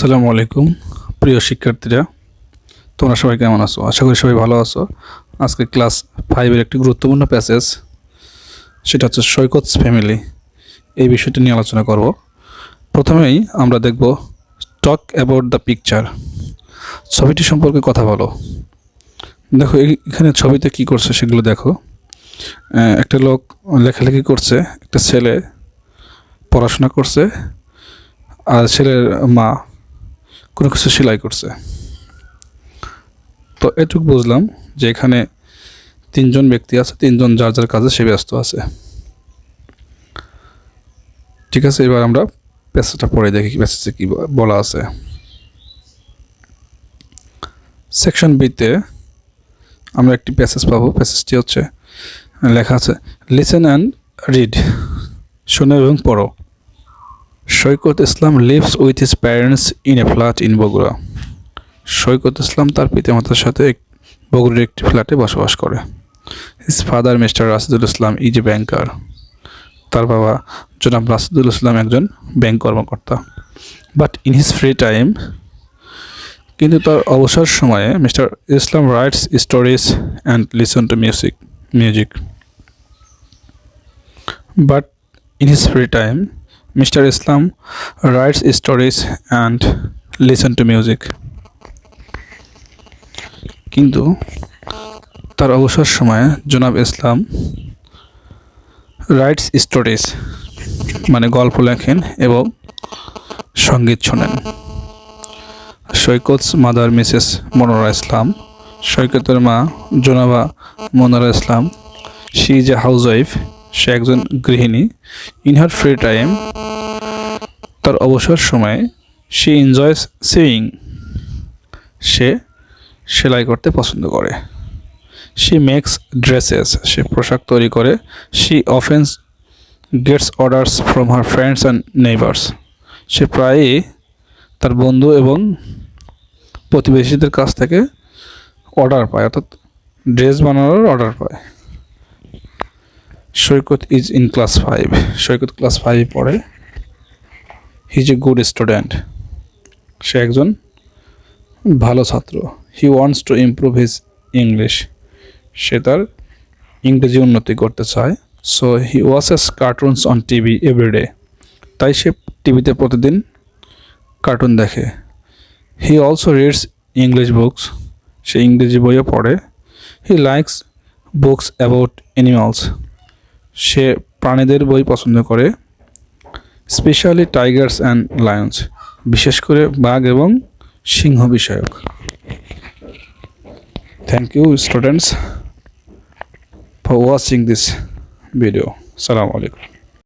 আসসালামু আলাইকুম প্রিয় শিক্ষার্থীরা, তোমরা সবাই কেমন আছো? আশা করি সবাই ভালো আছো। আজকে ক্লাস 5-এর একটি গুরুত্বপূর্ণ প্যাসেজ, সেটা হচ্ছে সৈকতস ফ্যামিলি। এই বিষয়টি নিয়ে আলোচনা করব। প্রথমেই আমরা দেখব টক অ্যাবাউট দ্য পিকচার, ছবিটি সম্পর্কে কথা বলো। দেখো এখানে ছবিতে কি করছে সেগুলো দেখো। একটা লোক লেখালেখি করছে, একটা ছেলে পড়াশোনা করছে, আর ছেলের মা কোনো কিছু সেলাই করছে। তো এটুকু বুঝলাম যে এখানে তিনজন ব্যক্তি আছে, তিনজন যার যার কাজে সে ব্যস্ত আছে। ঠিক আছে, এবার আমরা প্যাসেজটা পড়ে দেখি প্যাসেজে কি বলা আছে। সেকশন বিতে আমরা একটি প্যাসেজ পাবো। প্যাসেজটি হচ্ছে লেখা আছে, লিসেন অ্যান্ড রিড, শোনো এবং পড়ো। Saikat Islam lives with his parents in a flat in Bogura. Saikat Islam তার পিতামাতার সাথে বগুড়ার একটি ফ্ল্যাটে বসবাস করে। His father mister Rashidul Islam is a banker. তার বাবা জনাব রাশিদুল ইসলাম একজন ব্যাংক কর্মকর্তা। But in his free time, কিন্তু তার অবসর সময়ে mister Islam writes stories and listen to music. But in his free time mister Islam writes stories and listen to music. কিন্তু তার অবসর সময়ে জনাব ইসলাম রাইটস স্টোরিজ মানে গল্প লেখেন এবং সঙ্গীত শোনেন। সৈকতস মাদার মিসেস মনোরা ইসলাম, সৈকতের মা জনাবা Manora Islam, she is a housewife, সে একজন গৃহিণী। ইন হার ফ্রি টাইম, তার অবসর সময়ে, শি এনজয়স সুইং, সে সেলাই করতে পছন্দ করে। শি মেক্স ড্রেসেস, সে পোশাক তৈরি করে। She often gets orders from her friends and neighbours, সে প্রায়ই তার বন্ধু এবং প্রতিবেশীদের কাছ থেকে অর্ডার পায়, অর্থাৎ ড্রেস বানানোর অর্ডার পায়। Saikat is in class 5, Saikat class 5 পড়ে। He is a good student, সে একজন ভালো ছাত্র। He wants to improve his English, সে তার ইংরেজি উন্নতি করতে চায়। So he watches cartoons on TV everyday, তাই সে টিভিতে প্রতিদিন কার্টুন দেখে। He also reads English books, সে ইংরেজি বইও পড়ে। He likes books about animals, সে প্রাণীদের বই পছন্দ করে। স্পেশালি টাইগার্স অ্যান্ড লায়ন্স, বিশেষ করে বাঘ এবং সিংহ বিষয়ক। Thank you students for watching this video. Assalamu alaikum.